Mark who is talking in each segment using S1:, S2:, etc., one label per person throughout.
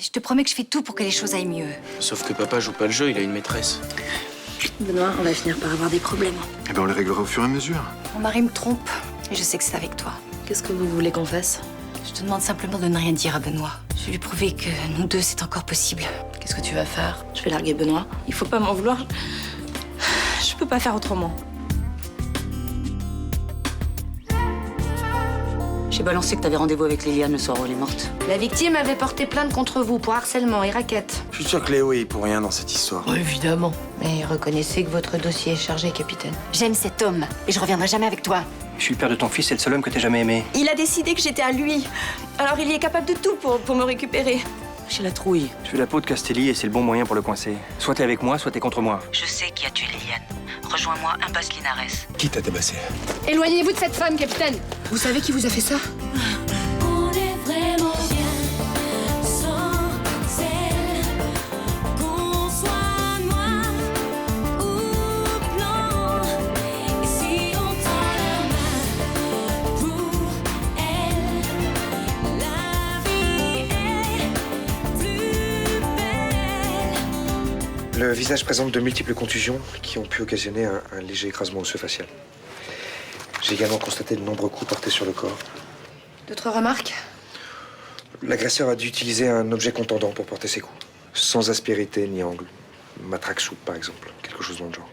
S1: Je te promets que je fais tout pour que les choses aillent mieux.
S2: Sauf que papa joue pas le jeu, il a une maîtresse.
S1: Benoît, on va finir par avoir des problèmes.
S3: Eh ben, on les réglera au fur et à mesure.
S1: Mon mari me trompe et je sais que c'est avec toi.
S4: Qu'est-ce que vous voulez qu'on fasse?
S1: Je te demande simplement de ne rien dire à Benoît. Je vais lui prouver que nous deux, c'est encore possible.
S4: Qu'est-ce que tu vas faire? Je vais larguer Benoît. Il faut pas m'en vouloir. Je peux pas faire autrement. J'ai balancé que t'avais rendez-vous avec Liliane le soir où elle est morte.
S1: La victime avait porté plainte contre vous pour harcèlement et raquette.
S2: Je suis sûr que Léo est pour rien dans cette histoire.
S4: Évidemment.
S1: Mais reconnaissez que votre dossier est chargé, capitaine. J'aime cet homme et je reviendrai jamais avec toi.
S5: Je suis le père de ton fils, c'est le seul homme que t'aies jamais aimé.
S4: Il a décidé que j'étais à lui. Alors il est capable de tout pour me récupérer. J'ai la trouille.
S5: Je fais la peau de Castelli et c'est le bon moyen pour le coincer. Soit t'es avec moi, soit t'es contre moi.
S4: Je sais qui a tué Liliane. Rejoins-moi, impasse Linares.
S3: Qui t'a tabassé?
S1: Éloignez-vous de cette femme, capitaine. Vous savez qui vous a fait ça?
S6: On est vraiment bien sans elle. Qu'on soit noir ou blanc. Et si on tend la main pour elle, la vie est plus belle.
S7: Le visage présente de multiples contusions qui ont pu occasionner un léger écrasement osseux facial. J'ai également constaté de nombreux coups portés sur le corps.
S1: D'autres remarques?
S7: L'agresseur a dû utiliser un objet contendant pour porter ses coups. Sans aspérité ni angle. Matraque souple, par exemple. Quelque chose dans le genre.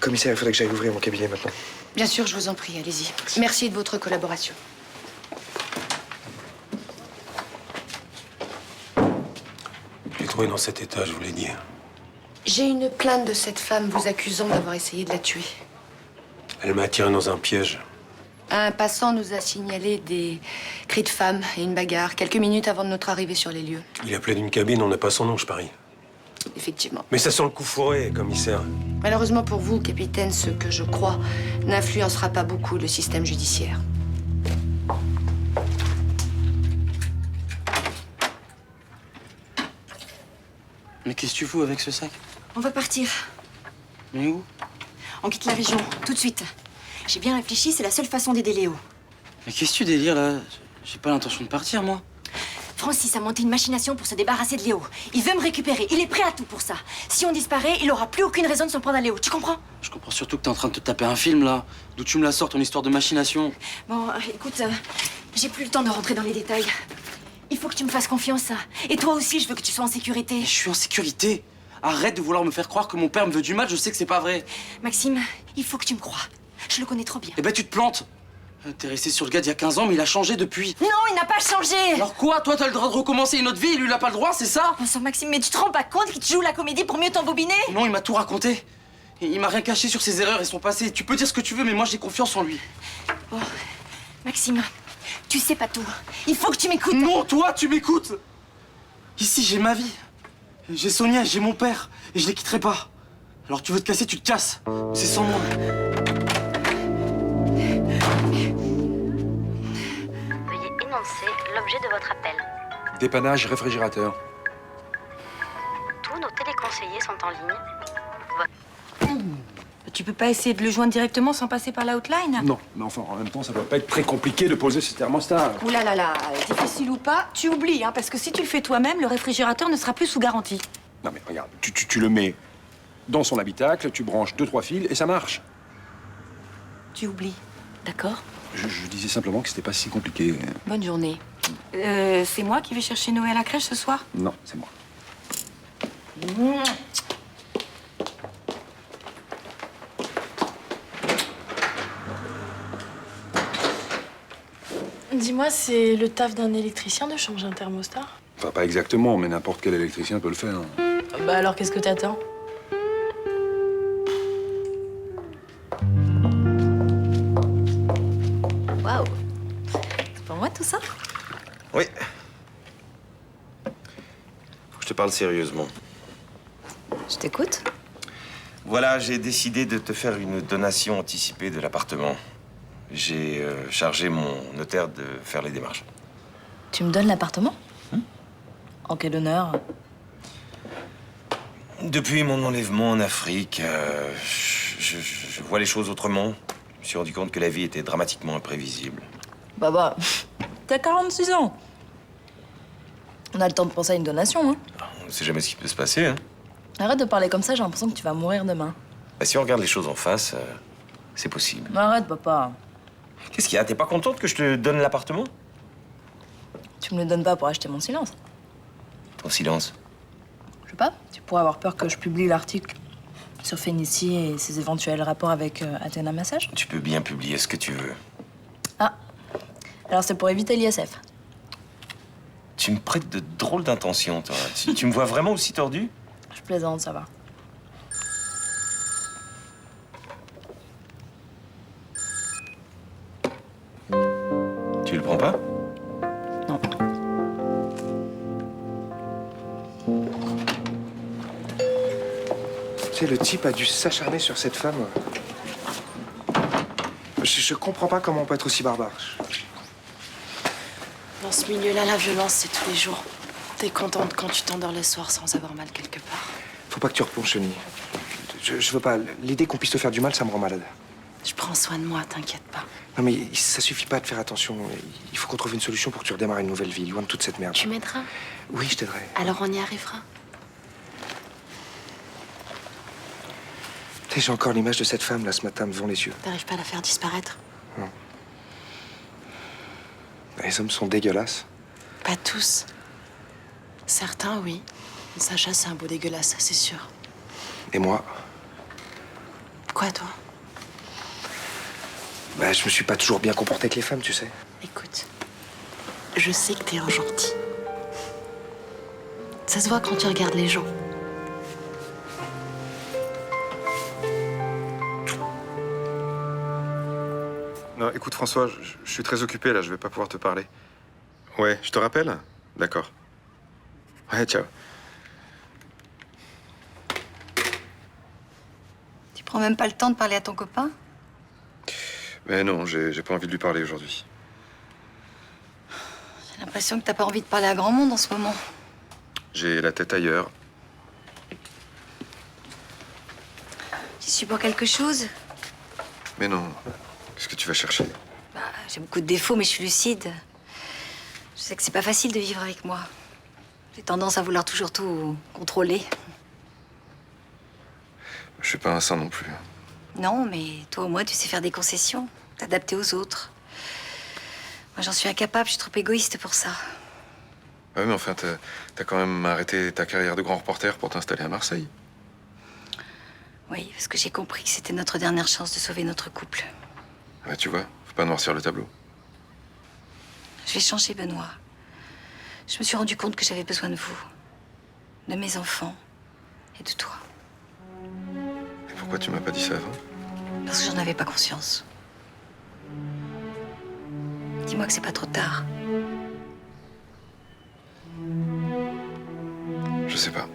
S7: Commissaire, il faudrait que j'aille ouvrir mon cabinet maintenant.
S1: Bien sûr, je vous en prie, allez-y. Merci de votre collaboration.
S3: Je l'ai trouvé dans cet état, je vous l'ai dit.
S1: J'ai une plainte de cette femme vous accusant d'avoir essayé de la tuer.
S3: Elle m'a attiré dans un piège.
S1: Un passant nous a signalé des cris de femme et une bagarre quelques minutes avant de notre arrivée sur les lieux.
S3: Il appelait d'une cabine, on n'a pas son nom, je parie.
S1: Effectivement.
S3: Mais ça sent le coup fourré, commissaire.
S1: Malheureusement pour vous, capitaine, ce que je crois n'influencera pas beaucoup le système judiciaire.
S2: Mais qu'est-ce que tu fous avec ce sac?
S1: On va partir.
S2: Mais où?
S1: On quitte la région, tout de suite. J'ai bien réfléchi, c'est la seule façon d'aider Léo.
S2: Mais qu'est-ce que tu délires là? J'ai pas l'intention de partir, moi.
S1: Francis a monté une machination pour se débarrasser de Léo. Il veut me récupérer, il est prêt à tout pour ça. Si on disparaît, il aura plus aucune raison de s'en prendre à Léo, tu comprends?
S2: Je comprends surtout que t'es en train de te taper un film là. D'où tu me la sors, ton histoire de machination?
S1: Bon, écoute, j'ai plus le temps de rentrer dans les détails. Il faut que tu me fasses confiance. Et toi aussi, je veux que tu sois en sécurité.
S2: Mais je suis en sécurité. Arrête de vouloir me faire croire que mon père me veut du mal, je sais que c'est pas vrai.
S1: Maxime, il faut que tu me crois. Je le connais trop bien.
S2: Eh ben tu te plantes. T'es resté sur le gars d'il y a 15 ans, mais il a changé depuis.
S1: Non, il n'a pas changé.
S2: Alors quoi? Toi, t'as le droit de recommencer une autre vie et lui, il a pas le droit, c'est ça?
S1: Bon sang, Maxime, mais tu te rends pas compte qu'il te joue la comédie pour mieux t'embobiner?
S2: Non, il m'a tout raconté. Et il m'a rien caché sur ses erreurs et son passé. Tu peux dire ce que tu veux, mais moi j'ai confiance en lui.
S1: Bon, Maxime, tu sais pas tout. Il faut que tu m'écoutes.
S2: Non, toi, tu m'écoutes. Ici, j'ai ma vie. J'ai Sonia, j'ai mon père. Et je les quitterai pas. Alors tu veux te casser, tu te casses. C'est sans moi.
S8: Veuillez énoncer l'objet de votre appel.
S3: Dépannage réfrigérateur.
S8: Tous nos téléconseillers sont en ligne.
S4: Tu peux pas essayer de le joindre directement sans passer par la hotline?
S9: Non, mais enfin, en même temps, ça doit pas être très compliqué de poser ce thermostat.
S4: Ouh là là là, difficile ou pas, tu oublies, hein, parce que si tu le fais toi-même, le réfrigérateur ne sera plus sous garantie.
S9: Non, mais regarde, tu le mets dans son habitacle, tu branches 2-3 fils et ça marche.
S4: Tu oublies, d'accord?
S9: Je disais simplement que c'était pas si compliqué.
S4: Bonne journée. C'est moi qui vais chercher Noé à la crèche ce soir?
S9: Non, c'est moi.
S10: Dis-moi, c'est le taf d'un électricien de changer un thermostat?
S9: Enfin, pas exactement, mais n'importe quel électricien peut le faire.
S10: Bah alors, qu'est-ce que t'attends?
S4: Waouh! C'est pour moi tout ça?
S11: Oui. Faut que je te parle sérieusement.
S4: Je t'écoute.
S11: Voilà, j'ai décidé de te faire une donation anticipée de l'appartement. J'ai chargé mon notaire de faire les démarches.
S4: Tu me donnes l'appartement? En quel honneur?
S11: Depuis mon enlèvement en Afrique, je vois les choses autrement. Je me suis rendu compte que la vie était dramatiquement imprévisible.
S4: Bah, t'as 46 ans. On a le temps de penser à une donation, hein.
S11: On ne sait jamais ce qui peut se passer, hein.
S4: Arrête de parler comme ça, j'ai l'impression que tu vas mourir demain.
S11: Bah, si on regarde les choses en face, c'est possible.
S4: Arrête, papa.
S11: Qu'est-ce qu'il y a? T'es pas contente que je te donne l'appartement?
S4: Tu me le donnes pas pour acheter mon silence.
S11: Ton silence.
S4: Je sais pas, tu pourrais avoir peur que je publie l'article sur Fénicie et ses éventuels rapports avec Athéna Massage.
S11: Tu peux bien publier ce que tu veux.
S4: Ah, alors c'est pour éviter l'ISF.
S11: Tu me prêtes de drôles d'intentions, toi. Tu me vois vraiment aussi tordu?
S4: Je plaisante, ça va.
S11: Tu le prends pas?
S4: Non.
S7: Tu sais, le type a dû s'acharner sur cette femme. Je comprends pas comment on peut être aussi barbare.
S10: Dans ce milieu-là, la violence, c'est tous les jours. T'es contente quand tu t'endors le soir sans avoir mal quelque part.
S7: Faut pas que tu replonges, Chenille. Je veux pas. L'idée qu'on puisse te faire du mal, ça me rend malade.
S10: Je prends soin de moi, t'inquiète pas.
S7: Non, mais ça suffit pas de faire attention. Il faut qu'on trouve une solution pour que tu redémarres une nouvelle vie, loin de toute cette merde.
S10: Tu m'aideras?
S7: Oui, je t'aiderai.
S10: Alors on y arrivera.
S7: Tu sais, j'ai encore l'image de cette femme, là, ce matin, devant les yeux.
S10: T'arrives pas à la faire disparaître?
S7: Non. Les hommes sont dégueulasses.
S10: Pas tous. Certains, oui. Sacha, c'est un beau dégueulasse, ça, c'est sûr.
S7: Et moi,
S10: Quoi, toi?
S7: bah, je me suis pas toujours bien comporté avec les femmes, tu sais.
S10: Écoute, je sais que t'es un gentil. Ça se voit quand tu regardes les gens.
S12: Non, écoute François, je suis très occupé là, je vais pas pouvoir te parler. Ouais, je te rappelle? D'accord. Ouais, ciao.
S13: Tu prends même pas le temps de parler à ton copain?
S12: Mais non, j'ai pas envie de lui parler aujourd'hui.
S13: J'ai l'impression que t'as pas envie de parler à grand monde en ce moment.
S12: J'ai la tête ailleurs.
S13: Tu suis pour quelque chose?
S12: Mais non, qu'est-ce que tu vas chercher?
S13: Bah, j'ai beaucoup de défauts, mais je suis lucide. Je sais que c'est pas facile de vivre avec moi. J'ai tendance à vouloir toujours tout contrôler.
S12: Je suis pas un saint non plus.
S13: Non, mais toi au moins tu sais faire des concessions, t'adapter aux autres. Moi j'en suis incapable, je suis trop égoïste pour ça.
S12: Ouais, mais enfin, t'as quand même arrêté ta carrière de grand reporter pour t'installer à Marseille.
S13: Oui, parce que j'ai compris que c'était notre dernière chance de sauver notre couple.
S12: Ouais, tu vois, faut pas noircir le tableau.
S13: Je vais changer, Benoît. Je me suis rendu compte que j'avais besoin de vous, de mes enfants et de toi.
S12: Et pourquoi tu m'as pas dit ça avant?
S13: Parce que j'en avais pas conscience. Dis-moi que c'est pas trop tard.
S12: Je sais pas.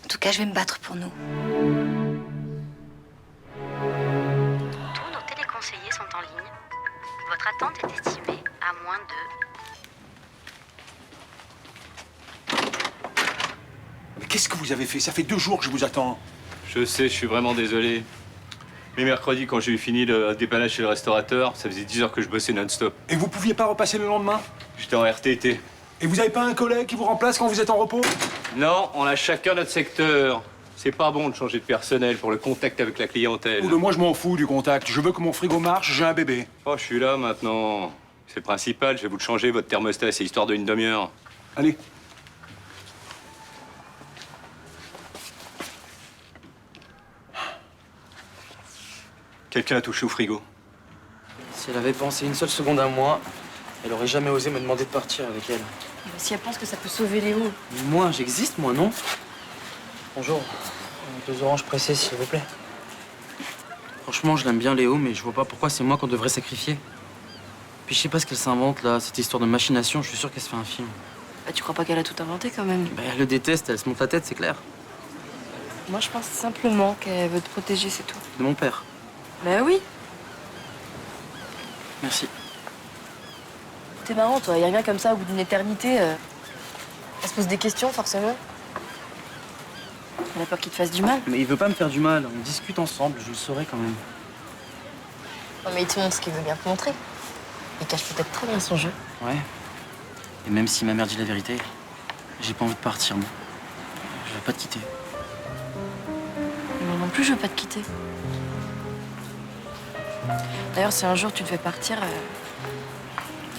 S13: En tout cas, je vais me battre pour nous.
S8: Tous nos téléconseillers sont en ligne. Votre attente est estimée à moins de...
S9: Mais qu'est-ce que vous avez fait? Ça fait 2 jours que je vous attends.
S3: Je sais, je suis vraiment désolé. Mais mercredi, quand j'ai eu fini le dépannage chez le restaurateur, ça faisait 10 heures que je bossais non-stop.
S9: Et vous pouviez pas repasser le lendemain?
S3: J'étais en RTT.
S9: Et vous avez pas un collègue qui vous remplace quand vous êtes en repos?
S3: Non, on a chacun notre secteur. C'est pas bon de changer de personnel pour le contact avec la clientèle.
S9: Ou moi je m'en fous du contact. Je veux que mon frigo marche, j'ai un bébé.
S3: Oh, je suis là maintenant. C'est le principal, je vais vous le changer, votre thermostat, c'est histoire d'une demi-heure.
S9: Allez.
S3: Quelqu'un a touché au frigo.
S2: Si elle avait pensé une seule seconde à moi, elle aurait jamais osé me demander de partir avec elle.
S10: Si elle pense que ça peut sauver Léo.
S2: Mais moi, j'existe, moi, non? Bonjour. 2 oranges pressées, s'il vous plaît. Franchement, je l'aime bien, Léo, mais je vois pas pourquoi c'est moi qu'on devrait sacrifier. Puis je sais pas ce qu'elle s'invente, là, cette histoire de machination. Je suis sûr qu'elle se fait un film.
S10: Bah, tu crois pas qu'elle a tout inventé quand même?
S2: Bah, elle le déteste, elle se monte la tête, c'est clair.
S10: Moi, je pense simplement qu'elle veut te protéger, c'est tout.
S2: De mon père.
S10: Bah oui.
S2: Merci.
S10: T'es marrant, toi. Y a rien comme ça au bout d'une éternité. Elle se pose des questions, forcément. Elle a peur qu'il te fasse du mal.
S2: Mais il veut pas me faire du mal. On discute ensemble, je le saurai quand même.
S10: Non, mais il te montre ce qu'il veut bien te montrer. Il cache peut-être très bien son jeu.
S2: Ouais. Et même si ma mère dit la vérité, j'ai pas envie de partir, moi. Je vais pas te quitter.
S10: Moi non plus, je veux pas te quitter. D'ailleurs, si un jour tu te fais partir,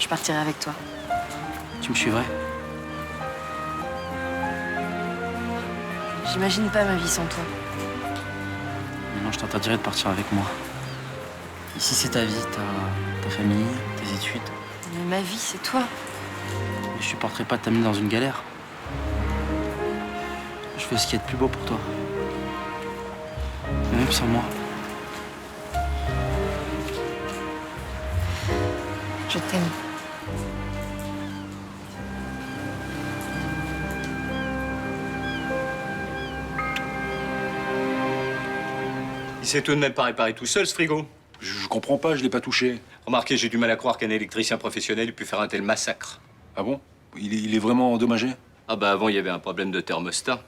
S10: je partirai avec toi.
S2: Tu me suivrais?
S10: J'imagine pas ma vie sans toi.
S2: Maintenant, je t'interdirais de partir avec moi. Ici, c'est ta vie, ta famille, tes études.
S10: Mais ma vie, c'est toi.
S2: Mais je supporterai pas de t'amener dans une galère. Je fais ce qui est de plus beau pour toi. Même sans moi.
S10: Je t'aime.
S3: Il s'est tout de même pas réparé tout seul, ce frigo.
S9: Je comprends pas, je l'ai pas touché.
S3: Remarquez, j'ai du mal à croire qu'un électricien professionnel ait pu faire un tel massacre.
S9: Ah bon? Il est vraiment endommagé?
S3: Ah bah avant, il y avait un problème de thermostat.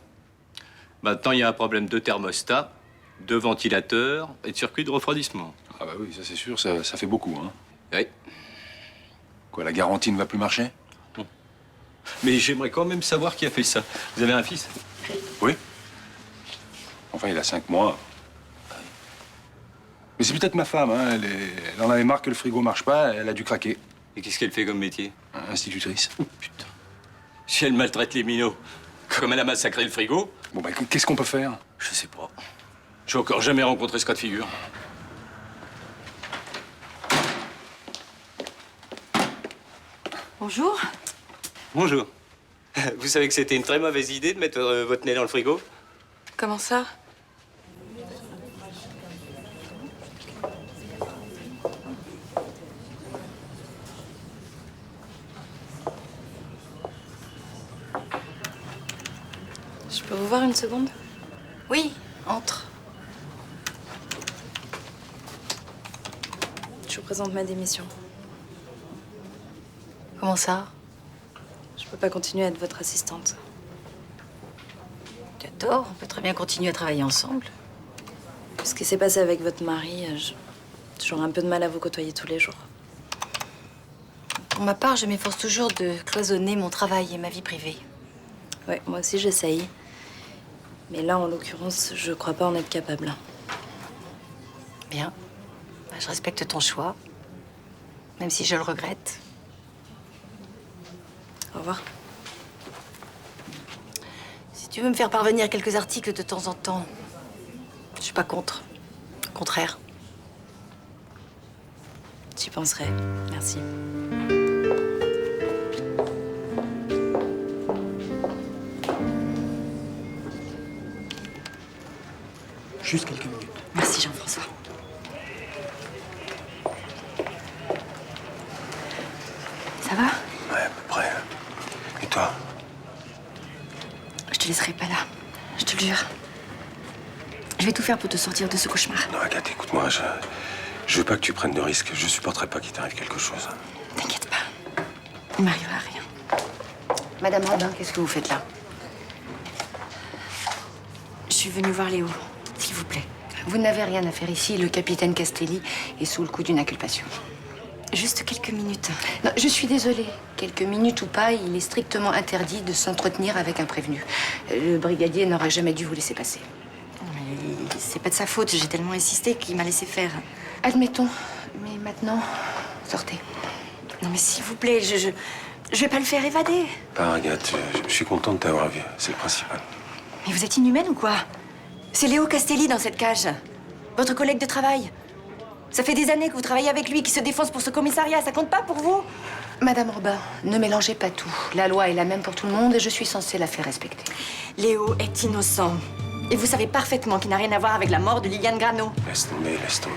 S3: Maintenant, il y a un problème de thermostat, de ventilateur et de circuit de refroidissement.
S9: Ah bah oui, ça c'est sûr, ça fait beaucoup, hein.
S3: Oui.
S9: Quoi, la garantie ne va plus marcher?
S3: Non. Mais j'aimerais quand même savoir qui a fait ça. Vous avez un fils?
S9: Oui. Enfin, il a 5 mois. Mais c'est peut-être ma femme, hein. Elle en avait marre que le frigo marche pas, elle a dû craquer.
S3: Et qu'est-ce qu'elle fait comme métier?
S9: Institutrice.
S3: Putain. Si elle maltraite les minots, comme elle a massacré le frigo...
S9: Bon, bah, qu'est-ce qu'on peut faire?
S3: Je sais pas. J'ai encore jamais rencontré ce cas de figure.
S10: Bonjour.
S3: Bonjour. Vous savez que c'était une très mauvaise idée de mettre votre nez dans le frigo?
S10: Comment ça? Je peux vous voir une seconde?
S13: Oui, entre.
S4: Je vous présente ma démission.
S13: Comment ça?
S4: Je peux pas continuer à être votre assistante.
S13: Tu as tort, on peut très bien continuer à travailler ensemble.
S4: Ce qui s'est passé avec votre mari, j'aurais un peu de mal à vous côtoyer tous les jours.
S13: Pour ma part, je m'efforce toujours de cloisonner mon travail et ma vie privée.
S4: Ouais, moi aussi j'essaye. Mais là, en l'occurrence, je crois pas en être capable.
S13: Bien. Bah, je respecte ton choix, même si je le regrette.
S4: Au revoir.
S13: Si tu veux me faire parvenir quelques articles de temps en temps, je suis pas contre. Au contraire.
S4: J'y penserai. Merci.
S2: Juste quelques minutes.
S1: Merci Jean-François. Ça va?
S5: Ouais, à peu près. Et toi?
S1: Je te laisserai pas là. Je te le jure. Je vais tout faire pour te sortir de ce cauchemar.
S5: Non, Agathe, écoute-moi, je veux pas que tu prennes de risques. Je supporterai pas qu'il t'arrive quelque chose.
S1: T'inquiète pas. Il m'arrivera rien.
S13: Madame Robin, qu'est-ce que vous faites là?
S1: Je suis venue voir Léo, s'il vous plaît.
S13: Vous n'avez rien à faire ici. Le capitaine Castelli est sous le coup d'une inculpation.
S1: Juste quelques minutes.
S13: Non, je suis désolée. Quelques minutes ou pas, il est strictement interdit de s'entretenir avec un prévenu. Le brigadier n'aurait jamais dû vous laisser passer.
S1: Mais c'est pas de sa faute. J'ai tellement insisté qu'il m'a laissé faire.
S13: Admettons. Mais maintenant, sortez.
S1: Non mais s'il vous plaît, je vais pas le faire évader.
S5: Pas, Agathe, je suis content de t'avoir vu. C'est le principal.
S1: Mais vous êtes inhumaine ou quoi? C'est Léo Castelli dans cette cage. Votre collègue de travail. Ça fait des années que vous travaillez avec lui, qui se défonce pour ce commissariat. Ça compte pas pour vous?
S13: Madame Robin, ne mélangez pas tout. La loi est la même pour tout le monde et je suis censée la faire respecter.
S1: Léo est innocent. Et vous savez parfaitement qu'il n'a rien à voir avec la mort de Liliane Grano.
S5: Laisse tomber, laisse tomber.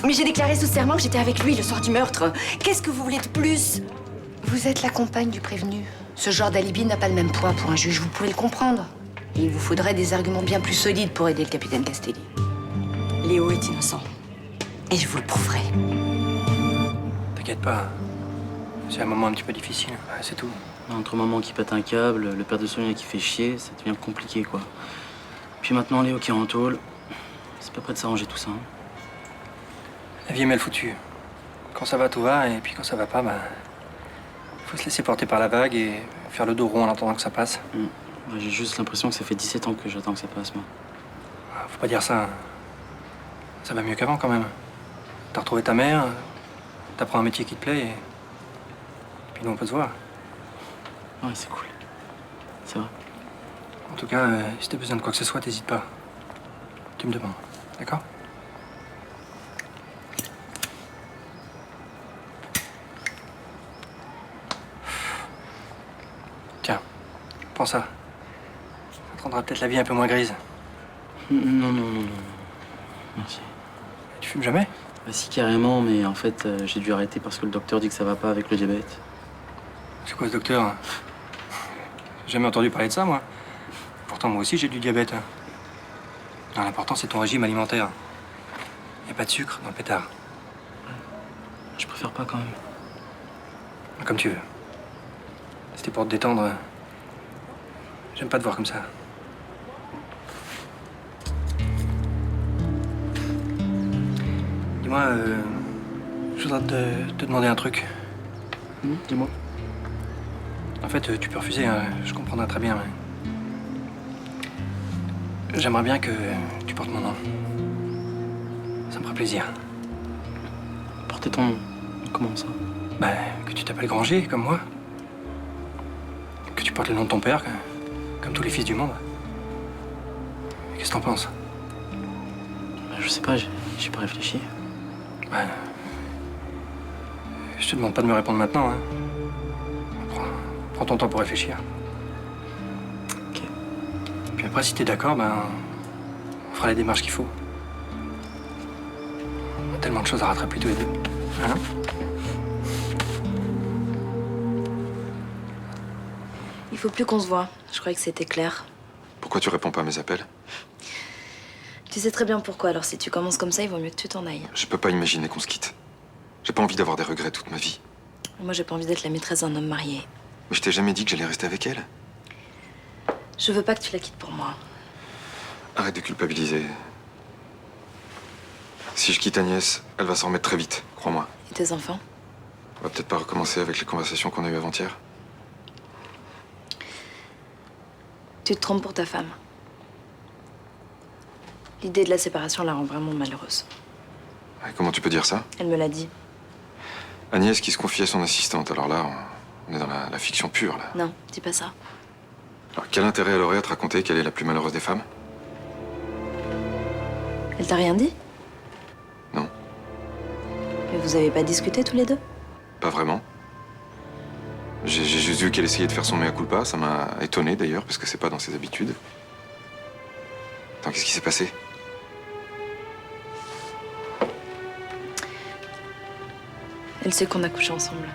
S1: Mais j'ai déclaré sous serment que j'étais avec lui le soir du meurtre. Qu'est-ce que vous voulez de plus?
S13: Vous êtes la compagne du prévenu. Ce genre d'alibi n'a pas le même poids pour un juge, vous pouvez le comprendre. Il vous faudrait des arguments bien plus solides pour aider le capitaine Castelli.
S1: Léo est innocent. Et je vous le prouverai.
S2: T'inquiète pas. C'est un moment un petit peu difficile, c'est tout. Entre maman qui pète un câble, le père de Sonia qui fait chier, ça devient compliqué, quoi. Puis maintenant, Léo qui est en tôle. C'est pas près de s'arranger tout ça. Hein. La vie est mal foutue.
S14: Quand ça va, tout va, et puis quand ça va pas, ben... faut se laisser porter par la vague et faire le dos rond en attendant que ça passe.
S2: Ouais, j'ai juste l'impression que ça fait 17 ans que j'attends que ça passe, moi.
S14: Faut pas dire ça. Ça va mieux qu'avant, quand même. T'as retrouvé ta mère, t'apprends un métier qui te plaît, et puis nous, on peut se voir.
S2: Ouais, c'est cool. C'est vrai.
S14: En tout cas, si t'as besoin de quoi que ce soit, t'hésites pas. Tu me demandes, d'accord? Tiens, prends ça. Ça te rendra peut-être la vie un peu moins grise.
S2: Non. Merci.
S14: Tu fumes jamais?
S2: Bah si, carrément, mais en fait, j'ai dû arrêter parce que le docteur dit que ça va pas avec le diabète.
S14: C'est quoi ce docteur? J'ai jamais entendu parler de ça, moi. Pourtant, moi aussi, j'ai du diabète. Non, l'important, c'est ton régime alimentaire. Y a pas de sucre dans le pétard.
S2: Je préfère pas quand même.
S14: Comme tu veux. C'était pour te détendre. J'aime pas te voir comme ça. Dis-moi, je voudrais te demander un truc.
S2: Dis-moi.
S14: En fait, tu peux refuser, hein, je comprendrai très bien, mais... J'aimerais bien que tu portes mon nom. Ça me ferait plaisir.
S2: Porter ton nom? Comment ça?
S14: Bah, que tu t'appelles Granger, comme moi. Que tu portes le nom de ton père, comme tous les fils du monde. Qu'est-ce que t'en penses?
S2: Bah, je sais pas, j'ai pas réfléchi.
S14: Ouais. Je te demande pas de me répondre maintenant, hein. Prends ton temps pour réfléchir.
S2: Ok.
S14: Puis après, si t'es d'accord, ben... on fera les démarches qu'il faut. On a tellement de choses à rattraper tous les deux. Hein?
S4: Il faut plus qu'on se voit. Je croyais que c'était clair.
S12: Pourquoi tu réponds pas à mes appels?
S4: Tu sais très bien pourquoi, alors si tu commences comme ça, il vaut mieux que tu t'en ailles.
S12: Je peux pas imaginer qu'on se quitte. J'ai pas envie d'avoir des regrets toute ma vie.
S4: Moi, j'ai pas envie d'être la maîtresse d'un homme marié.
S12: Mais je t'ai jamais dit que j'allais rester avec elle.
S4: Je veux pas que tu la quittes pour moi.
S12: Arrête de culpabiliser. Si je quitte Agnès, elle va s'en remettre très vite, crois-moi.
S4: Et tes enfants?
S12: On va peut-être pas recommencer avec les conversations qu'on a eues avant-hier.
S4: Tu te trompes pour ta femme. L'idée de la séparation la rend vraiment malheureuse.
S12: Et comment tu peux dire ça?
S4: Elle me l'a dit.
S12: Agnès qui se confie à son assistante, alors là, on est dans la fiction pure, là.
S4: Non, dis pas ça.
S12: Alors, quel intérêt elle aurait à te raconter qu'elle est la plus malheureuse des femmes?
S4: Elle t'a rien dit?
S12: Non.
S4: Mais vous avez pas discuté tous les deux?
S12: Pas vraiment. J'ai juste vu qu'elle essayait de faire son mea culpa. Ça m'a étonné d'ailleurs, parce que c'est pas dans ses habitudes. Attends, qu'est-ce qui s'est passé?
S4: Elle sait qu'on a couché ensemble.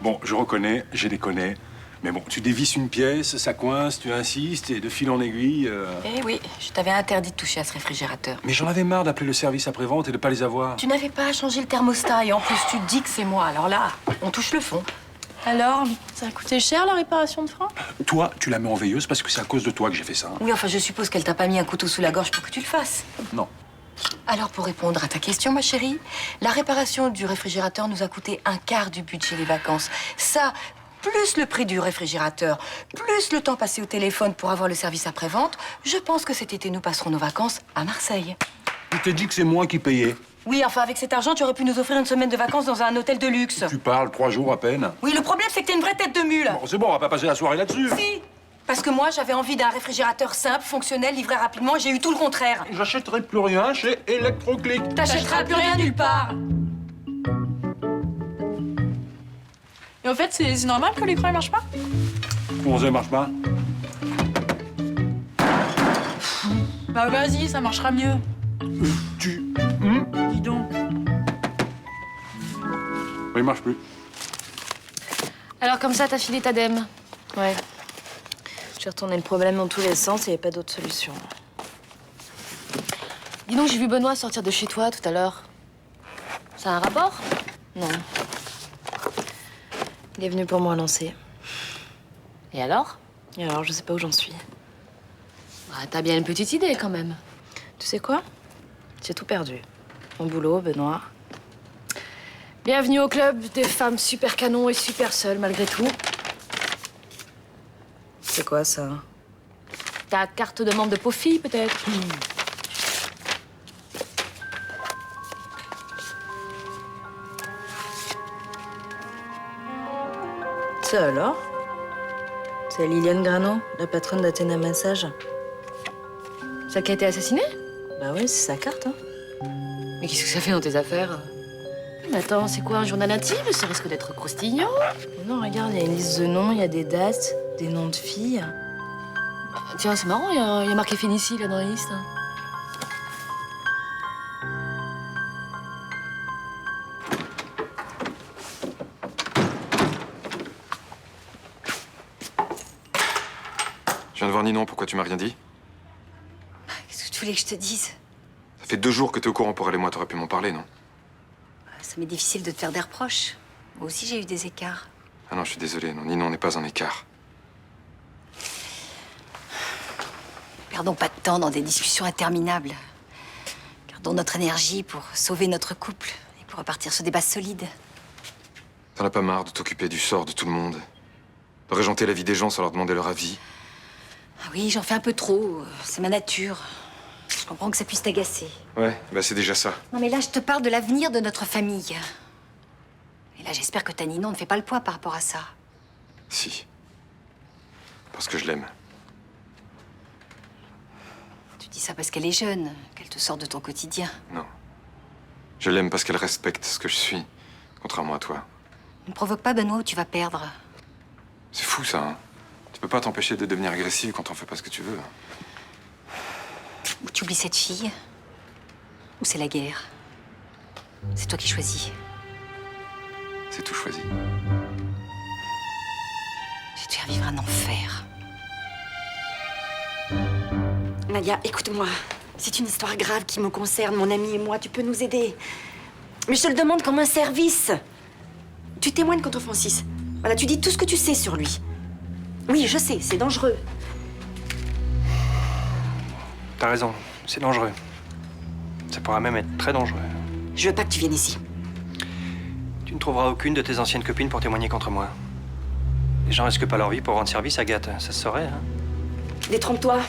S9: Bon, je reconnais, j'ai déconné. Mais bon, tu dévisses une pièce, ça coince, tu insistes, et de fil en aiguille...
S13: Eh oui, je t'avais interdit de toucher à ce réfrigérateur.
S9: Mais j'en avais marre d'appeler le service après-vente et de pas les avoir.
S13: Tu n'avais pas à changer le thermostat et en plus tu dis que c'est moi. Alors là, on touche le fond.
S4: Alors, ça a coûté cher la réparation de frein?
S9: Toi, tu la mets en veilleuse parce que c'est à cause de toi que j'ai fait ça.
S13: Oui, enfin, je suppose qu'elle t'a pas mis un couteau sous la gorge pour que tu le fasses.
S9: Non.
S13: Alors, pour répondre à ta question, ma chérie, la réparation du réfrigérateur nous a coûté un quart du budget des vacances. Ça, plus le prix du réfrigérateur, plus le temps passé au téléphone pour avoir le service après-vente, je pense que cet été, nous passerons nos vacances à Marseille.
S9: Tu t'es dit que c'est moi qui payais.
S13: Oui, enfin, avec cet argent, tu aurais pu nous offrir une semaine de vacances dans un hôtel de luxe.
S9: Tu parles 3 jours à peine.
S13: Oui, le problème, c'est que t'es une vraie tête de mule.
S9: Bon, c'est bon, on va pas passer la soirée là-dessus.
S13: Si, parce que moi, j'avais envie d'un réfrigérateur simple, fonctionnel, livré rapidement, et j'ai eu tout le contraire.
S9: J'achèterai plus rien chez Electroclick.
S13: T'achèteras plus rien nulle part.
S4: Et en fait, c'est normal que l'écran ne marche pas?
S9: Comment ça marche pas?
S4: Bah vas-y, ça marchera mieux. Dis donc.
S9: Il marche plus.
S10: Alors comme ça, t'as filé ta dème?
S4: Ouais. J'ai retourné le problème dans tous les sens et il n'y a pas d'autre solution.
S10: Dis donc, j'ai vu Benoît sortir de chez toi tout à l'heure. Ça a un rapport?
S4: Non. Il est venu pour me relancer.
S10: Et alors?
S4: Et alors, je sais pas où j'en suis.
S10: Bah, t'as bien une petite idée quand même.
S4: Tu sais quoi? J'ai tout perdu. Mon boulot, Benoît. Bienvenue au club des femmes super canons et super seules, malgré tout. C'est quoi, ça? Ta carte de membre de Pofi, peut-être? Ça alors? C'est Liliane Grano, la patronne d'Athéna Massage.
S10: Celle qui a été assassinée?
S4: Bah ouais, c'est sa carte, hein.
S10: Mais qu'est-ce que ça fait dans tes affaires? Mais attends, c'est quoi, un journal intime? Ça risque d'être croustillant.
S4: Non, regarde, il y a une liste de noms, il y a des dates, des noms de filles.
S10: Tiens, c'est marrant, il y a marqué Fénicie, là, dans la liste.
S12: Je viens de voir Ninon, pourquoi tu m'as rien dit?
S1: Qu'est-ce que tu voulais que je te dise?
S12: Ça fait 2 jours que t'es au courant pour elle et moi, t'aurais pu m'en parler, non?
S1: Ça m'est difficile de te faire des reproches. Moi aussi, j'ai eu des écarts.
S12: Ah non, je suis désolé, non, Ninon n'est pas un écart.
S1: Perdons pas de temps dans des discussions interminables. Gardons notre énergie pour sauver notre couple et pour repartir sur des bases solides.
S12: T'en as pas marre de t'occuper du sort de tout le monde? De régenter la vie des gens sans leur demander leur avis?
S1: Ah oui, j'en fais un peu trop. C'est ma nature. Je comprends que ça puisse t'agacer.
S12: Ouais, bah c'est déjà ça.
S1: Non, mais là, je te parle de l'avenir de notre famille. Et là, j'espère que ta Ninon ne fait pas le poids par rapport à ça.
S12: Si. Parce que je l'aime.
S1: Tu dis ça parce qu'elle est jeune, qu'elle te sort de ton quotidien.
S12: Non. Je l'aime parce qu'elle respecte ce que je suis, contrairement à toi.
S1: Ne provoque pas Benoît ou tu vas perdre.
S12: C'est fou, ça, hein? Tu peux pas t'empêcher de devenir agressive quand on fait pas ce que tu veux.
S1: Ou tu oublies cette fille, ou c'est la guerre. C'est toi qui choisis.
S12: C'est tout choisi.
S1: Je vais te faire vivre un enfer. Nadia, écoute-moi. C'est une histoire grave qui me concerne, mon ami et moi. Tu peux nous aider. Mais je te le demande comme un service. Tu témoignes contre Francis. Voilà, tu dis tout ce que tu sais sur lui. Oui, je sais, c'est dangereux.
S14: T'as raison, c'est dangereux. Ça pourra même être très dangereux.
S1: Je veux pas que tu viennes ici.
S14: Tu ne trouveras aucune de tes anciennes copines pour témoigner contre moi. Les gens risquent pas leur vie pour rendre service à Agathe. Ça se saurait, hein?
S1: Détrompe-toi.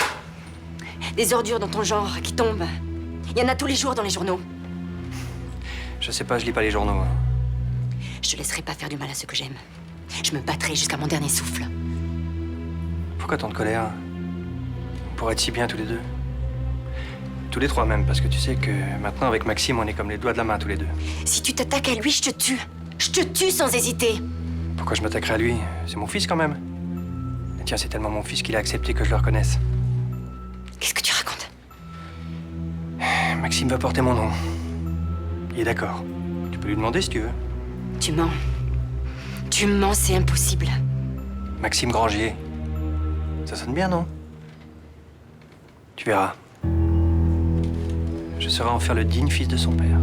S1: Des ordures dans ton genre qui tombent. Il y en a tous les jours dans les journaux.
S14: Je sais pas, je lis pas les journaux. Hein.
S1: Je te laisserai pas faire du mal à ceux que j'aime. Je me battrai jusqu'à mon dernier souffle.
S14: Pourquoi tant de colère? On pourrait être si bien tous les deux. Tous les trois même, parce que tu sais que maintenant, avec Maxime, on est comme les doigts de la main tous les deux.
S1: Si tu t'attaques à lui, je te tue. Je te tue sans hésiter.
S14: Pourquoi je m'attaquerais à lui? C'est mon fils quand même. Et tiens, c'est tellement mon fils qu'il a accepté que je le reconnaisse.
S1: Qu'est-ce que tu racontes?
S14: Maxime va porter mon nom. Il est d'accord. Tu peux lui demander si tu veux.
S1: Tu mens. Tu mens, c'est impossible.
S14: Maxime Grangier. Ça sonne bien, non? Tu verras. Je saurai en faire le digne fils de son père.